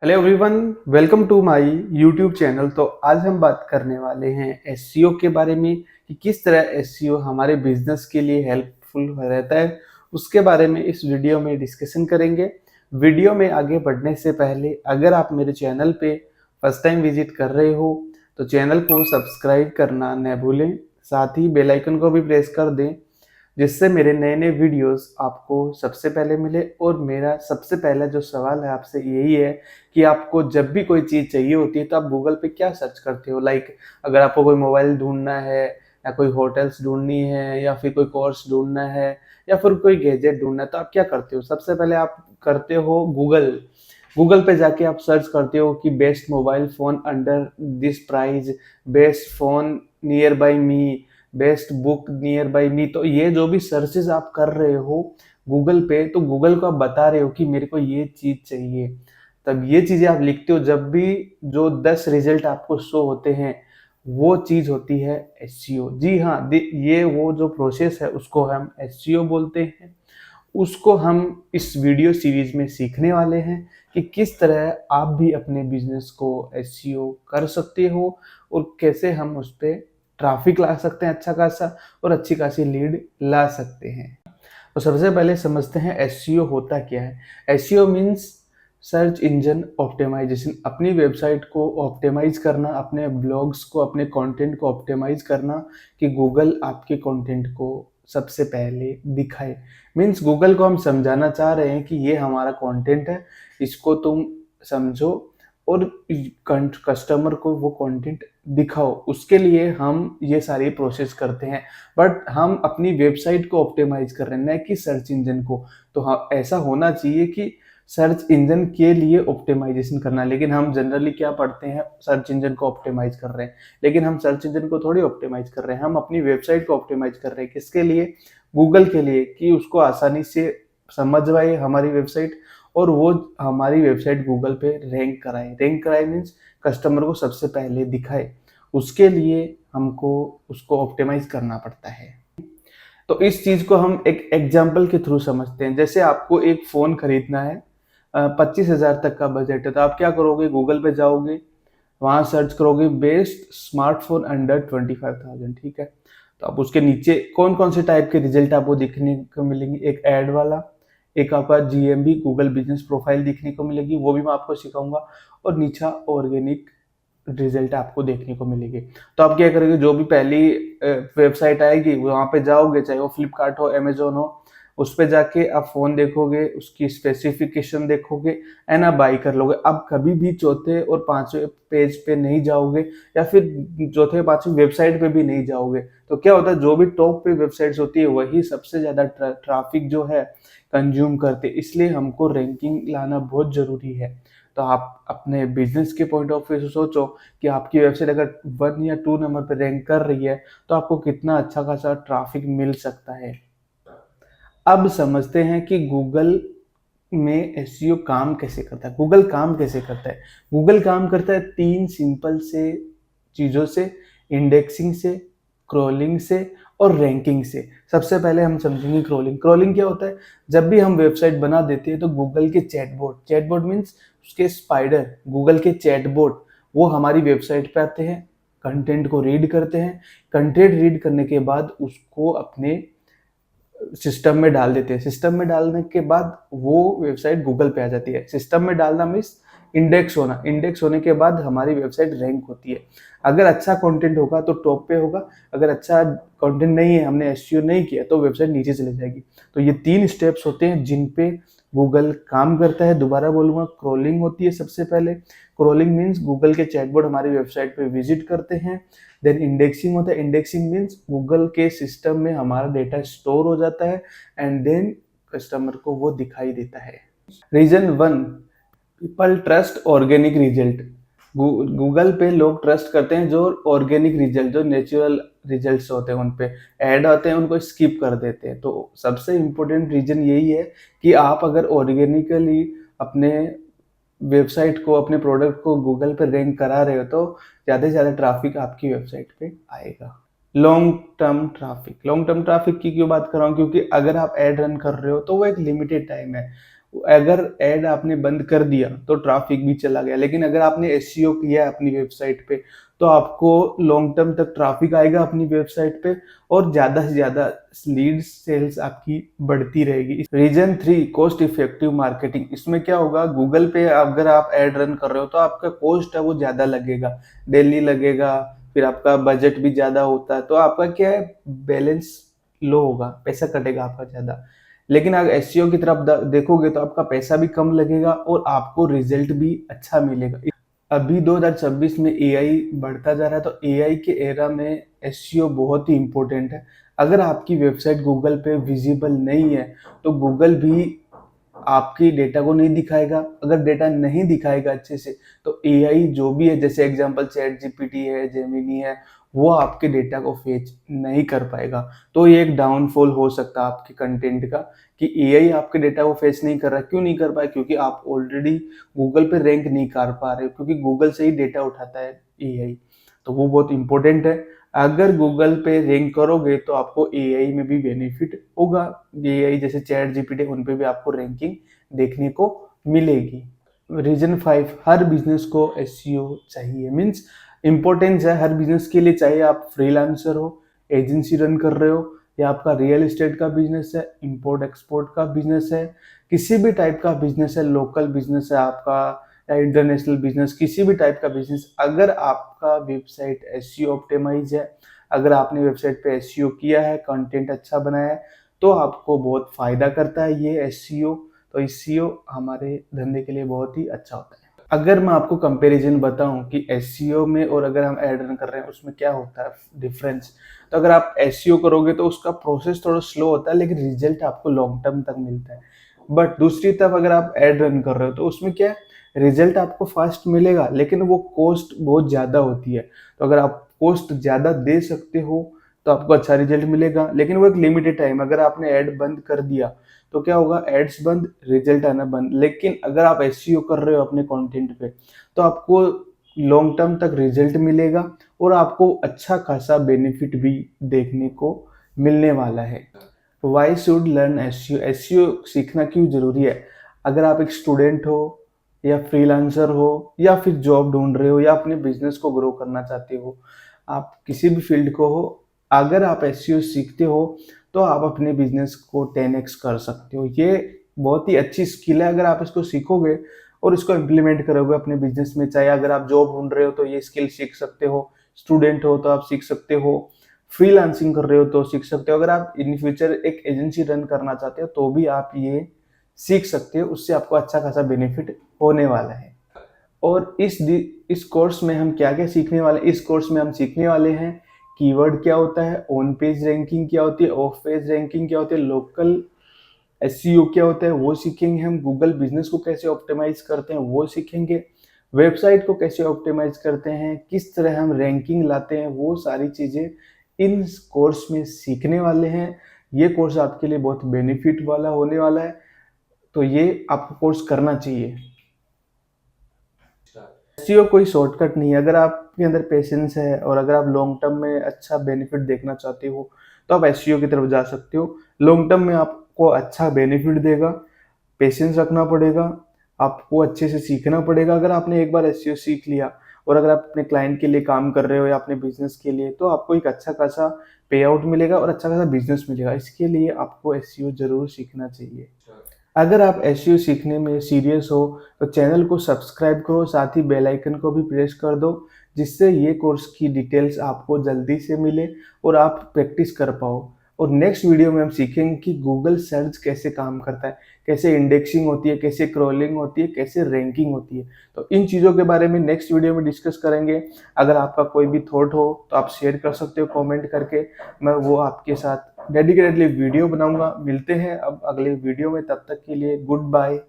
Hello everyone, welcome to my YouTube channel. तो आज हम बात करने वाले हैं एसईओ के बारे में कि किस तरह एसईओ हमारे बिजनेस के लिए हेल्पफुल रहता है। उसके बारे में इस वीडियो में डिस्कशन करेंगे। वीडियो में आगे बढ़ने से पहले अगर आप मेरे चैनल पे फर्स्ट टाइम विजिट कर रहे हो तो चैनल को सब्सक्राइब करना न भूलें, साथ ही बेल आइकन को भी प्रेस कर दें जिससे मेरे नए नए वीडियोस आपको सबसे पहले मिले। और मेरा सबसे पहला जो सवाल है आपसे यही है कि आपको जब भी कोई चीज़ चाहिए होती है तो आप गूगल पे क्या सर्च करते हो। अगर आपको कोई मोबाइल ढूंढना है या कोई होटल्स ढूंढनी है या फिर कोई कोर्स ढूंढना है या फिर कोई गैजेट ढूंढना है तो आप क्या करते हो। सबसे पहले आप करते हो गूगल पे जाके आप सर्च करते हो कि best mobile phone under this price, best phone near by me, best book near by me. तो ये जो भी सर्चेज आप कर रहे हो गूगल पे, तो गूगल को आप बता रहे हो कि मेरे को ये चीज़ चाहिए। तब ये चीज़ें आप लिखते हो, जब भी जो 10 रिजल्ट आपको शो होते हैं वो चीज़ होती है एसईओ। जी हाँ, ये वो जो प्रोसेस है उसको हम एसईओ बोलते हैं। उसको हम इस वीडियो सीरीज में सीखने वाले हैं कि किस तरह आप भी अपने बिजनेस को एसईओ कर सकते हो और कैसे हम उस पर ट्रैफिक ला सकते हैं अच्छा खासा और अच्छी खासी लीड ला सकते हैं। तो सबसे पहले समझते हैं एसईओ होता क्या है। SEO means search engine optimization. अपनी वेबसाइट को ऑप्टिमाइज करना, अपने ब्लॉग्स को, अपने कंटेंट को ऑप्टिमाइज करना कि गूगल आपके कंटेंट को सबसे पहले दिखाए। मीन्स गूगल को हम समझाना चाह रहे हैं कि ये हमारा कंटेंट है, इसको तुम समझो और कस्टमर को वो कंटेंट दिखाओ। उसके लिए हम ये सारी प्रोसेस करते हैं, बट हम अपनी वेबसाइट को ऑप्टिमाइज कर रहे हैं न कि सर्च इंजन को। तो हाँ, ऐसा होना चाहिए कि सर्च इंजन के लिए ऑप्टिमाइजेशन करना, लेकिन हम जनरली क्या पढ़ते हैं, सर्च इंजन को ऑप्टिमाइज कर रहे हैं, लेकिन हम सर्च इंजन को थोड़ी ऑप्टिमाइज कर रहे हैं, हम अपनी वेबसाइट को ऑप्टिमाइज कर रहे हैं। किसके लिए? गूगल के लिए, कि उसको आसानी से समझ पाए हमारी वेबसाइट और वो हमारी वेबसाइट गूगल पे रैंक कराए मीन्स कस्टमर को सबसे पहले दिखाए। उसके लिए हमको उसको ऑप्टिमाइज करना पड़ता है। तो इस चीज को हम एक एग्जाम्पल के थ्रू समझते हैं। जैसे आपको एक फोन खरीदना है, 25,000 तक का बजट है, तो आप क्या करोगे? गूगल पे जाओगे, वहां सर्च करोगे बेस्ट स्मार्टफोन अंडर 25,000। ठीक है, तो आप उसके नीचे कौन कौन से टाइप के रिजल्ट आपको दिखने को मिलेंगे? एक ऐड वाला, एक आपका जीएमबी गूगल बिजनेस प्रोफाइल दिखने को मिलेगी, वो भी मैं आपको सिखाऊंगा, और नीचे ऑर्गेनिक रिजल्ट आपको देखने को मिलेगी। तो आप क्या करोगे? जो भी पहली वेबसाइट आएगी वहां पे जाओगे, चाहे वो फ्लिपकार्ट हो, अमेजोन हो, उस पे जाके आप फोन देखोगे, उसकी स्पेसिफिकेशन देखोगे एंड आप बाई कर लोगे। आप कभी भी चौथे और पांचवें पेज पे नहीं जाओगे या फिर चौथे पांचवें वेबसाइट पे भी नहीं जाओगे। तो क्या होता है, जो भी टॉप पे वेबसाइट्स होती है वही सबसे ज्यादा ट्रैफिक जो है कंज्यूम करते, इसलिए हमको रैंकिंग लाना बहुत जरूरी है। तो आप अपने बिजनेस के पॉइंट ऑफ व्यू से सोचो कि आपकी वेबसाइट अगर 1 या 2 नंबर पे रैंक कर रही है तो आपको कितना अच्छा खासा ट्रैफिक मिल सकता है। अब समझते हैं कि गूगल में एसईओ काम कैसे करता है। गूगल काम कैसे करता है? गूगल काम करता है 3 सिंपल से चीजों से, इंडेक्सिंग से, क्रॉलिंग से और रैंकिंग से। सबसे पहले हम समझेंगे क्रॉलिंग। क्रॉलिंग क्या होता है? जब भी हम वेबसाइट बना देते हैं तो गूगल के चैटबॉट मीन्स उसके स्पाइडर, गूगल के चैटबॉट, वो हमारी वेबसाइट पे आते हैं, कंटेंट को रीड करते हैं। कंटेंट रीड करने के बाद उसको अपने सिस्टम में डाल देते हैं। सिस्टम में डालने के बाद वो वेबसाइट गूगल पे आ जाती है। सिस्टम में डालना मीन्स इंडेक्स होना। इंडेक्स होने के बाद हमारी वेबसाइट रैंक होती है। अगर अच्छा कंटेंट होगा तो टॉप पे होगा, अगर अच्छा कंटेंट नहीं है, हमने एसईओ नहीं किया, तो वेबसाइट नीचे चली जाएगी। तो ये 3 स्टेप्स होते हैं जिन पे गूगल काम करता है। दोबारा बोलूंगा, क्रॉलिंग होती है सबसे पहले। क्रॉलिंग मीन्स गूगल के चैटबॉट हमारी वेबसाइट पे विजिट करते हैं। देन इंडेक्सिंग होता है। इंडेक्सिंग मीन्स गूगल के सिस्टम में हमारा डेटा स्टोर हो जाता है एंड देन कस्टमर को वो दिखाई देता है। Reason 1, people trust organic result. Google पे लोग ट्रस्ट करते हैं जो ऑर्गेनिक रिजल्ट, जो नेचुरल रिजल्ट्स होते हैं, उन पे ऐड आते हैं उनको स्किप कर देते हैं। तो सबसे इम्पोर्टेंट रीजन यही है कि आप अगर ऑर्गेनिकली अपने वेबसाइट को, अपने प्रोडक्ट को गूगल पे रैंक करा रहे हो तो ज़्यादा से ज़्यादा ट्रैफिक आपकी वेबसाइट पे आएगा। लॉन्ग टर्म ट्रैफिक की क्यों बात कर रहा हूँ? क्योंकि अगर आप एड रन कर रहे हो तो वो एक लिमिटेड टाइम है। अगर ऐड आपने बंद कर दिया तो ट्रैफिक भी चला गया, लेकिन अगर आपने एसईओ किया है अपनी वेबसाइट पे तो आपको लॉन्ग टर्म तक ट्रैफिक आएगा अपनी वेबसाइट पे और ज़्यादा से ज़्यादा लीड्स सेल्स आपकी बढ़ती रहेगी। Reason 3 cost effective marketing. इसमें क्या होगा, गूगल पे अगर आप ऐड रन कर रहे हो तो आपका कॉस्ट है वो ज़्यादा लगेगा, डेली लगेगा, फिर आपका बजट भी ज़्यादा होता है, तो आपका क्या है, बैलेंस लो होगा, पैसा कटेगा आपका ज़्यादा। लेकिन अगर एसईओ की तरफ देखोगे तो आपका पैसा भी कम लगेगा और आपको रिजल्ट भी अच्छा मिलेगा। अभी 2026 में एआई बढ़ता जा रहा है, तो एआई के एरा में एसईओ बहुत ही इंपॉर्टेंट है। अगर आपकी वेबसाइट गूगल पे विजिबल नहीं है तो गूगल भी आपकी डेटा को नहीं दिखाएगा। अगर डेटा नहीं दिखाएगा अच्छे से तो एआई जो भी है, जैसे एग्जांपल चैट जीपीटी है, जेमिनी है, वो आपके डेटा को फेच नहीं कर पाएगा। तो ये एक डाउनफॉल हो सकता है आपके कंटेंट का कि एआई आपके डेटा को फेच नहीं कर रहा। क्यों नहीं कर पाए? क्योंकि आप ऑलरेडी गूगल पे रैंक नहीं कर पा रहे हो, क्योंकि गूगल से ही डेटा उठाता है एआई। तो वो बहुत इंपॉर्टेंट है। अगर गूगल पे रैंक करोगे तो आपको एआई में भी बेनिफिट होगा। एआई जैसे चैट जीपीटी, उन पे भी आपको रैंकिंग देखने को मिलेगी। रीजन 5 हर बिजनेस को एसईओ चाहिए, मीन्स इंपॉर्टेंस है हर बिजनेस के लिए। चाहे आप फ्रीलांसर हो, एजेंसी रन कर रहे हो, या आपका रियल एस्टेट का बिजनेस है, इंपोर्ट एक्सपोर्ट का बिजनेस है, किसी भी टाइप का बिजनेस है, लोकल बिजनेस है आपका या इंटरनेशनल बिजनेस, किसी भी टाइप का बिजनेस, अगर आपका वेबसाइट एसईओ ऑप्टिमाइज है, अगर आपने वेबसाइट पे एसईओ किया है, कंटेंट अच्छा बनाया है, तो आपको बहुत फायदा करता है ये एसईओ। तो एसईओ हमारे धंधे के लिए बहुत ही अच्छा होता है। अगर मैं आपको कंपैरिजन बताऊं कि एसईओ में और अगर हम एड रन कर रहे हैं उसमें क्या होता है डिफरेंस, तो अगर आप एसईओ करोगे तो उसका प्रोसेस थोड़ा स्लो होता है, लेकिन रिजल्ट आपको लॉन्ग टर्म तक मिलता है। बट दूसरी तरफ अगर आप एड रन कर रहे हो तो उसमें क्या है, रिजल्ट आपको फास्ट मिलेगा, लेकिन वो कॉस्ट बहुत ज़्यादा होती है। तो अगर आप कॉस्ट ज़्यादा दे सकते हो तो आपको अच्छा रिजल्ट मिलेगा, लेकिन वो एक लिमिटेड टाइम। अगर आपने ऐड बंद कर दिया तो क्या होगा, एड्स बंद, रिजल्ट आना बंद। लेकिन अगर आप एसईओ कर रहे हो अपने कंटेंट पे तो आपको लॉन्ग टर्म तक रिजल्ट मिलेगा और आपको अच्छा खासा बेनिफिट भी देखने को मिलने वाला है। Why should learn SEO? SEO सीखना क्यों जरूरी है? अगर आप एक स्टूडेंट हो या फ्रीलांसर हो या फिर जॉब ढूंढ रहे हो या अपने बिजनेस को ग्रो करना चाहते हो, आप किसी भी फील्ड को हो, अगर आप एसईओ सीखते हो तो आप अपने बिजनेस को 10x कर सकते हो। ये बहुत ही अच्छी स्किल है। अगर आप इसको सीखोगे और इसको इम्प्लीमेंट करोगे अपने बिजनेस में, चाहे अगर आप जॉब ढूंढ रहे हो तो ये स्किल सीख सकते हो, स्टूडेंट हो तो आप सीख सकते हो, फ्रीलांसिंग कर रहे हो तो सीख सकते हो, अगर आप इन फ्यूचर एक एजेंसी रन करना चाहते हो तो भी आप ये सीख सकते हो। उससे आपको अच्छा खासा बेनिफिट होने वाला है। और इस कोर्स में हम क्या क्या सीखने वाले, इस कोर्स में हम सीखने वाले हैं कीवर्ड क्या होता है, ऑन पेज रैंकिंग क्या होती है, ऑफ पेज रैंकिंग क्या होती है, लोकल एसईओ क्या होता है वो सीखेंगे हम, गूगल बिजनेस को कैसे ऑप्टिमाइज करते हैं वो सीखेंगे, वेबसाइट को कैसे ऑप्टिमाइज करते हैं, किस तरह हम रैंकिंग लाते हैं, वो सारी चीज़ें इन कोर्स में सीखने वाले हैं। ये कोर्स आपके लिए बहुत बेनिफिट वाला होने वाला है, तो ये आपको कोर्स करना चाहिए। एसईओ कोई शॉर्टकट नहीं है। अगर आपके अंदर पेशेंस है और अगर आप लॉन्ग टर्म में अच्छा बेनिफिट देखना चाहते हो तो आप एसईओ की तरफ जा सकते हो। लॉन्ग टर्म में आपको अच्छा बेनिफिट देगा, पेशेंस रखना पड़ेगा, आपको अच्छे से सीखना पड़ेगा। अगर आपने एक बार एसईओ सीख लिया और अगर आप अपने क्लाइंट के लिए काम कर रहे हो या अपने बिजनेस के लिए, तो आपको एक अच्छा खासा पे आउट मिलेगा और अच्छा खासा बिजनेस मिलेगा। इसके लिए आपको एसईओ जरूर सीखना चाहिए। अगर आप एसईओ सीखने में सीरियस हो तो चैनल को सब्सक्राइब करो, साथ ही बेल आइकन को भी प्रेस कर दो, जिससे ये कोर्स की डिटेल्स आपको जल्दी से मिले और आप प्रैक्टिस कर पाओ। और नेक्स्ट वीडियो में हम सीखेंगे कि गूगल सर्च कैसे काम करता है, कैसे इंडेक्सिंग होती है, कैसे क्रॉलिंग होती है, कैसे रैंकिंग होती है। तो इन चीज़ों के बारे में नेक्स्ट वीडियो में डिस्कस करेंगे। अगर आपका कोई भी थॉट हो तो आप शेयर कर सकते हो कमेंट करके, मैं वो आपके साथ डेडिकेटेडली वीडियो बनाऊंगा। मिलते हैं अब अगले वीडियो में, तब तक के लिए गुड बाय।